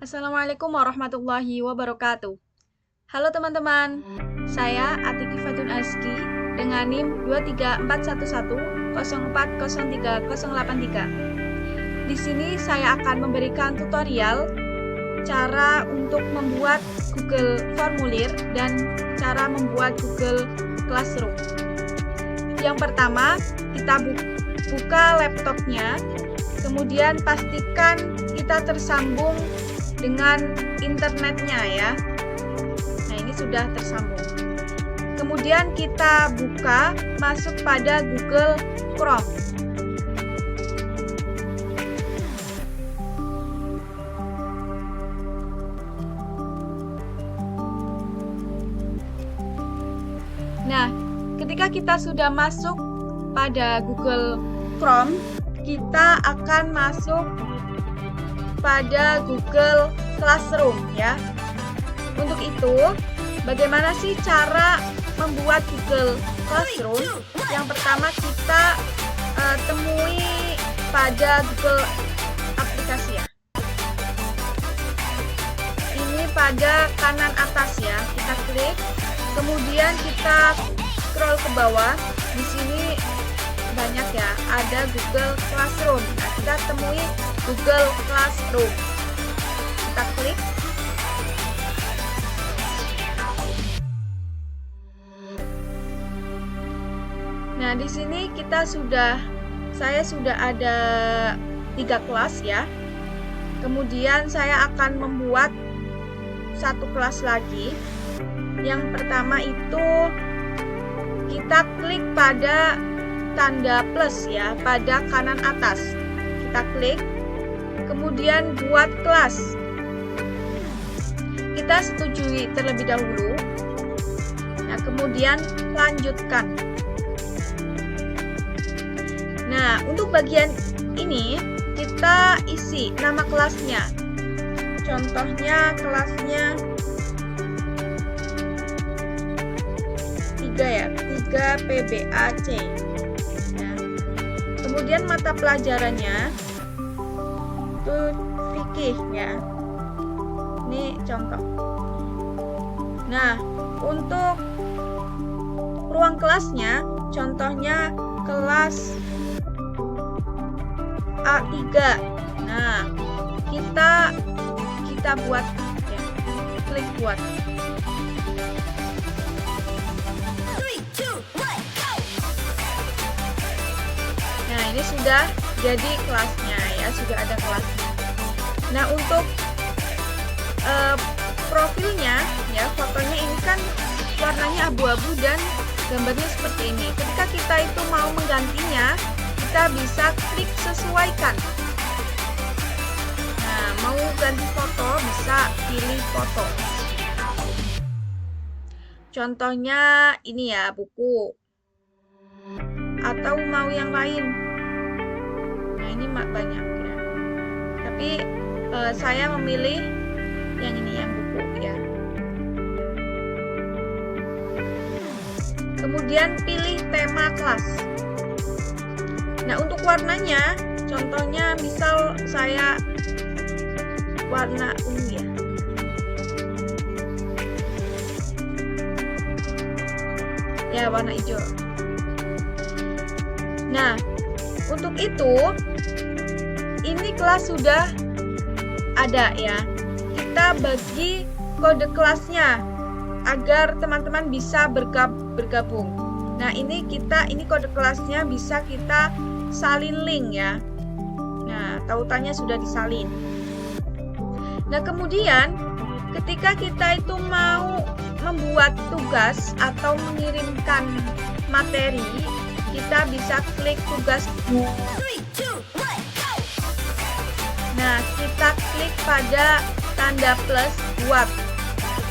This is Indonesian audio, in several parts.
Assalamualaikum warahmatullahi wabarakatuh. Halo teman-teman, saya Atiki Fatun Aski dengan NIM 23411040383. Di sini saya akan memberikan tutorial cara untuk membuat Google Formulir dan cara membuat Google Classroom. Yang pertama, kita buka laptopnya, kemudian pastikan kita tersambung dengan internetnya ya. Nah, ini sudah tersambung. Kemudian kita buka, masuk pada Google Chrome. Nah, ketika kita sudah masuk pada Google Chrome, kita akan masuk pada Google Classroom ya. Untuk itu, bagaimana sih cara membuat Google Classroom? Yang pertama kita temui pada Google aplikasi ya. Ini pada kanan atas ya. Kita klik, kemudian kita scroll ke bawah. Di sini banyak ya, ada Google Classroom. Nah, kita temui Google Classroom. Kita klik. Nah, di sini saya sudah ada 3 kelas ya. Kemudian saya akan membuat satu kelas lagi. Yang pertama itu kita klik pada tanda plus ya, pada kanan atas. Kita klik, kemudian buat kelas. Kita setujui terlebih dahulu. Nah, kemudian lanjutkan. Nah, untuk bagian ini kita isi nama kelasnya. Contohnya kelasnya 3 ya, 3 PBAC. Kemudian mata pelajarannya itu fikih ya. Ini contoh. Nah, untuk ruang kelasnya, contohnya kelas A3. Nah, kita buat ya. Klik buat. Nah, ini sudah jadi kelasnya ya, sudah ada kelasnya. Nah, untuk profilnya ya, fotonya ini kan warnanya abu-abu dan gambarnya seperti ini. Ketika kita itu mau menggantinya, kita bisa klik sesuaikan. Nah, mau ganti foto bisa pilih foto. Contohnya ini ya, buku. Atau mau yang lain. Nah, ini banyak ya. Tapi saya memilih yang ini, yang buku ya. Kemudian pilih tema kelas. Nah, untuk warnanya, contohnya misal saya warna ungu ya. Ya, warna hijau. Nah, untuk itu ini kelas sudah ada ya. Kita bagi kode kelasnya agar teman-teman bisa bergabung. Nah, ini kode kelasnya bisa kita salin link ya. Nah, tautannya sudah disalin. Nah, kemudian ketika kita itu mau membuat tugas atau mengirimkan materi, kita bisa klik tugas. Nah, kita klik pada tanda plus buat.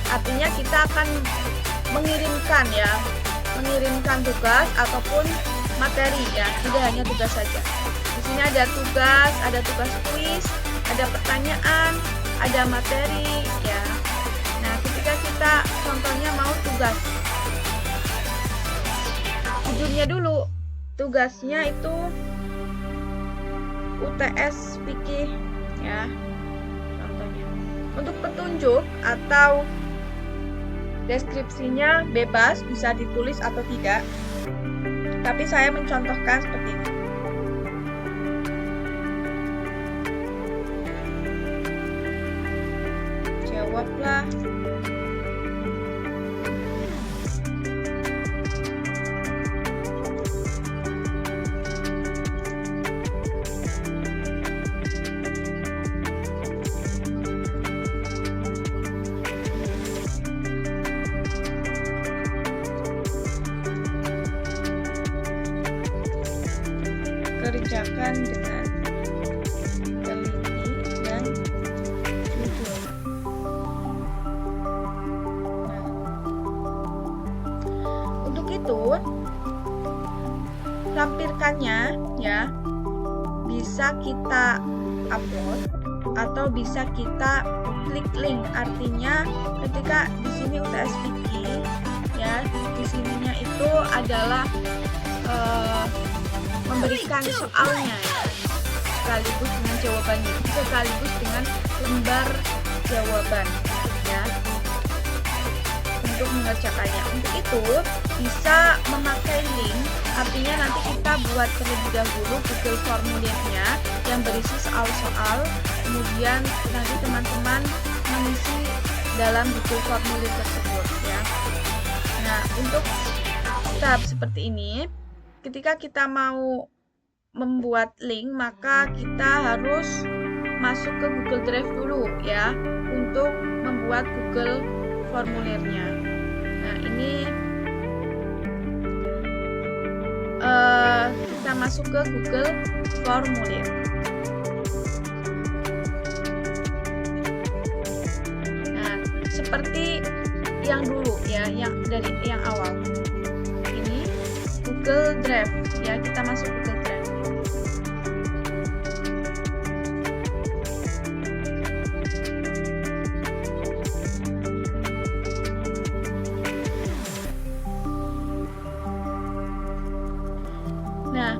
Artinya kita akan mengirimkan ya, mengirimkan tugas ataupun materi ya, tidak hanya tugas saja. Di sini ada tugas kuis, ada pertanyaan, ada materi ya. Nah, ketika kita contohnya mau tugas, judulnya dulu. Tugasnya itu UTS fikih ya, contohnya. Untuk petunjuk atau deskripsinya bebas, bisa ditulis atau tidak. Tapi saya mencontohkan seperti ini. Jawablah. Kerjakan dengan teliti dan jujur. Nah, untuk itu lampirkannya ya, bisa kita upload atau bisa kita klik link. Artinya ketika di sini UTS Wiki ya, di sininya itu adalah memberikan soalnya ya, sekaligus dengan jawabannya, sekaligus dengan lembar jawaban ya, untuk mengerjakannya. Untuk itu bisa memakai link, artinya nanti kita buat terlebih dahulu Google formulirnya yang berisi soal-soal, kemudian nanti teman-teman mengisi dalam Google formulir tersebut ya. Nah, untuk tahap seperti ini, ketika kita mau membuat link, maka kita harus masuk ke Google Drive dulu ya, untuk membuat Google formulirnya. Nah, ini kita masuk ke Google formulir. Nah, seperti yang dulu ya, yang dari yang awal. Google Drive ya, kita masuk Google Drive. Nah,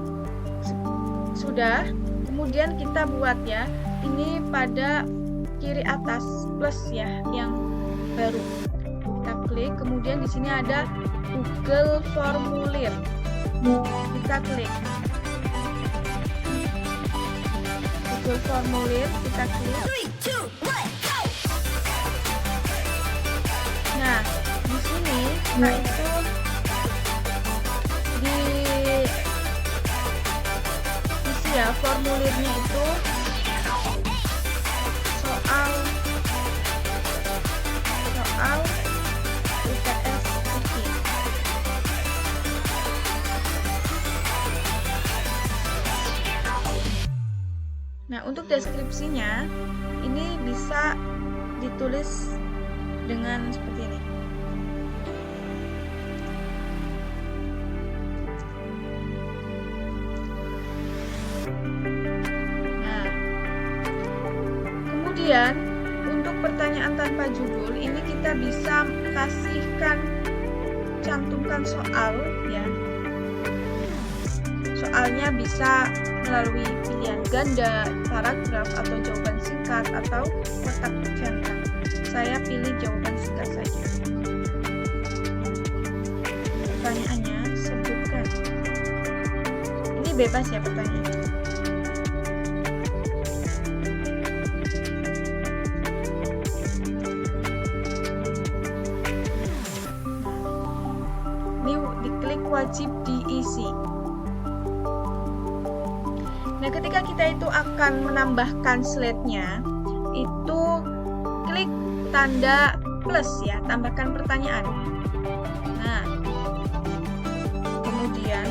sudah, kemudian kita buat ya, ini pada kiri atas plus ya, yang baru. Kita klik, kemudian di sini ada Google formulir. Kita klik Google formulir, kita klik. Nah, di sini nah itu di isi ya formulirnya itu soal UTS Wiki. Nah, untuk deskripsinya ini bisa ditulis dengan seperti ini. Nah, kemudian untuk pertanyaan tanpa judul ini kita bisa cantumkan soal ya. Soalnya bisa melalui pilihan ganda, paragraf, atau jawaban singkat, atau kotak centang. Saya pilih jawaban singkat saja. Pertanyaannya, sebutkan. Ini bebas ya pertanyaannya. Ini diklik wajib diisi. Nah, ketika kita itu akan menambahkan slide-nya, itu klik tanda plus ya, tambahkan pertanyaan. Nah, kemudian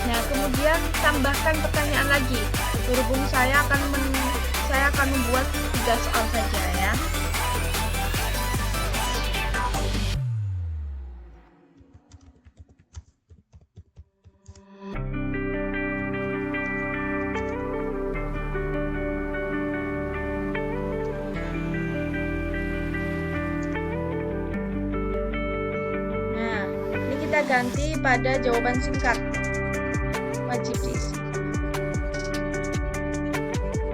nah, kemudian tambahkan pertanyaan lagi. Berhubung saya akan membuat 3 soal saja ya. ganti pada jawaban singkat. Wajib diisi.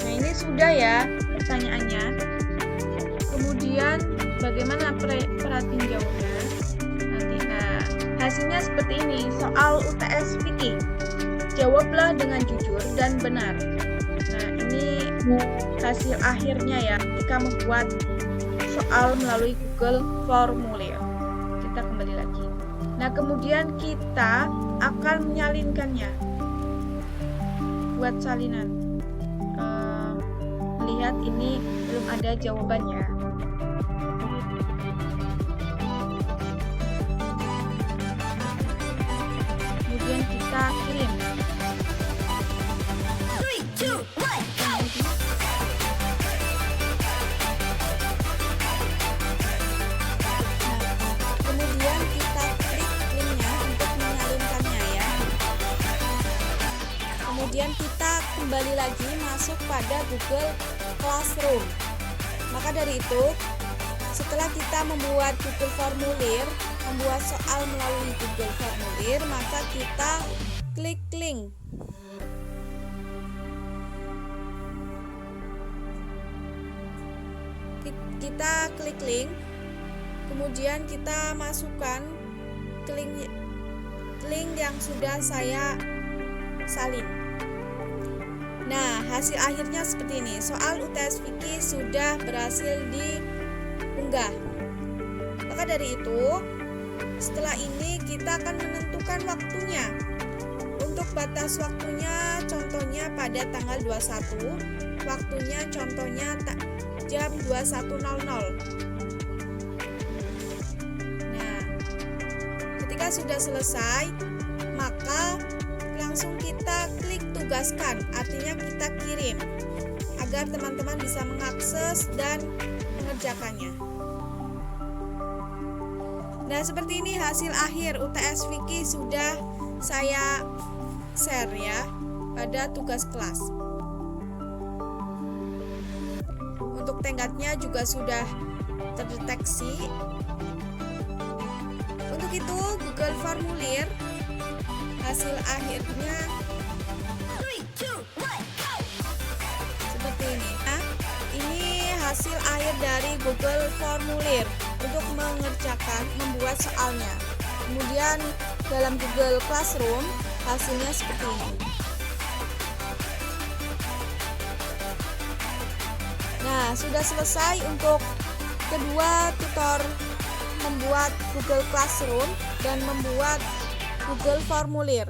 Nah, ini sudah ya pertanyaannya. Kemudian bagaimana perhatiin jawabnya? Nanti hasilnya seperti ini. Soal UTS fikih. Jawablah dengan jujur dan benar. Nah, ini hasil akhirnya ya ketika membuat soal melalui Google Formulir. Kita kembali lagi. Nah, kemudian kita akan menyalinkannya. Buat salinan. Lihat ini belum ada jawabannya. Kemudian kita kirim. 3, 2, 1, go! Kemudian kita klik linknya untuk menyalinkannya ya. Kemudian kita kembali lagi masuk pada Google Classroom. Maka dari itu, setelah kita membuat Google Formulir, membuat soal melalui Google Formulir, maka kita klik link. Kita klik link, kemudian kita masukkan link yang sudah saya salin. Nah, hasil akhirnya seperti ini. Soal UTS fikih sudah berhasil diunggah. Maka dari itu, setelah ini kita akan menentukan waktunya. Untuk batas waktunya contohnya pada tanggal 21, waktunya contohnya jam 21.00. Nah, ketika sudah selesai, maka langsung kita klik tugaskan, artinya kita kirim agar teman-teman bisa mengakses dan mengerjakannya. Nah, seperti ini hasil akhir UTS fikih sudah saya share ya pada tugas kelas. Untuk tenggatnya juga sudah terdeteksi. Untuk itu Google Formulir hasil akhirnya 3, 2, 1, go! seperti ini. Nah, ini hasil akhir dari Google Formulir untuk membuat soalnya. Kemudian dalam Google Classroom hasilnya seperti ini. Nah, sudah selesai untuk kedua tutor membuat Google Classroom dan membuat Google Formulir.